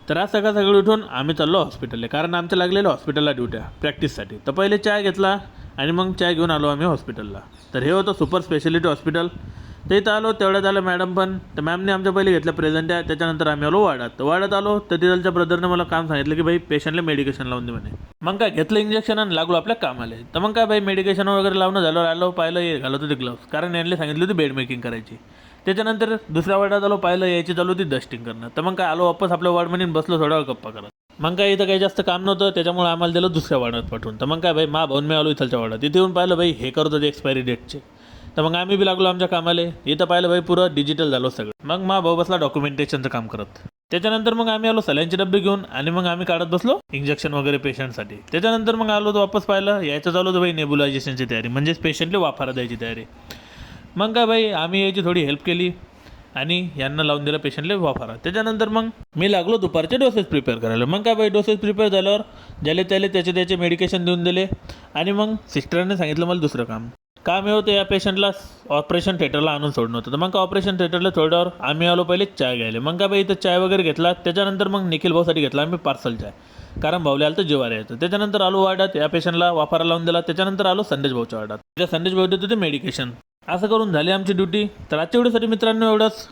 तर आज सकाळ सकाळी उठून आम्ही चाललो हॉस्पिटलला, कारण आमच्या लागलेल्या हॉस्पिटलला ड्युट्या प्रॅक्टिससाठी. तर पहिले चाय घेतला आणि मग चाय घेऊन आलो आम्ही हॉस्पिटलला. तर हे होतं सुपर स्पेशालिटी हॉस्पिटल. तर इथं आलो, तेवढ्यात आलं मॅडम पण. तर मॅमने आमच्या पहिले घेतल्या प्रेझेंट आहे. त्याच्यानंतर आम्ही आलो वार्डात. तर वार्डात आलो तर तिथलच्या ब्रदरने मला काम सांगितलं की भाई पेशंटला मेडिकेशन लावून दे म्हणे. मग काय घेतलं इंजेक्शन आणि लागलो आपल्या कामाला. तर मग काय भाई मेडिकेशन वगैरे लावणं झालं, आलो पाहिलं हे घालत होते ग्लव्स, कारण यांनी सांगितली होती बेड मेकिंग करायची. त्याच्यानंतर दुसऱ्या वार्डात आलो, पाहिलं यायची चालू होती डस्टिंग करणं. तर मग काय आलो वापस आपल्या वार्डमध्ये बसलो थोडा वेळ गप्पा करत. मग काय इथं काही जास्त काम नव्हतं, त्याच्यामुळे आम्हाला दिलं दुसऱ्या वार्डात पाठवून. तर मग काय भाई भाऊन मी आलो इथलच्या वार्डात. इथे येऊन पाहिलं भाई हे करत होते एक्सपायरी डेटचे. तर मग आम्ही बी लागलो आमच्या कामाला. इथं पाहिलं भाई पुरं डिजिटल झालो सगळं. मग भाऊ बसला डॉक्युमेंटेशनचं काम करत. त्याच्यानंतर मग आम्ही आलो सलाईनचे डब्बे घेऊन आणि मग आम्ही काढत बसलो इंजेक्शन वगैरे पेशंटसाठी. त्याच्यानंतर मग आलो तो वापस पाहिलं यायचं चालू होतं भाई नेबुलायझेशनची तयारी, म्हणजेच पेशंटला वाफारा द्यायची तयारी. मग काय भाई आम्ही याची थोडी हेल्प केली आणि यांना लावून दिलं पेशंटला वाफारा. त्याच्यानंतर मग मी लागलो दुपारचे डोसेस प्रिपेअर करायला. मग काय भाई डोसेस प्रिपेअर झाल्यावर ज्याले त्याले त्याचे मेडिकेशन देऊन दिले आणि मग सिस्टरने सांगितलं मला दुसरं काम हे होतं या पेशंटला ऑपरेशन थिएटरला आणून सोडणं होतं. तर मग का ऑपरेशन थिएटरला थोड्यावर आम्ही आलो पहिले चाय घ्यायला. मग का बाई इथं चाय वगैरे घेतला. त्याच्यानंतर मग निखिल भाऊसाठी घेतला आम्ही पार्सल चाय, कारण भाऊला आलं तर जेवायला यायचं. त्याच्यानंतर आलो वार्डात, या पेशंटला वाफारा लावून दिला. त्याच्यानंतर आलो संदेश भाऊच्या वार्डात. त्या संदेश भाऊ देत होते मेडिकेशन. असं करून झाली आमची ड्युटी. तर आजच्या व्हिडिओसाठी मित्रांनो एवढंच.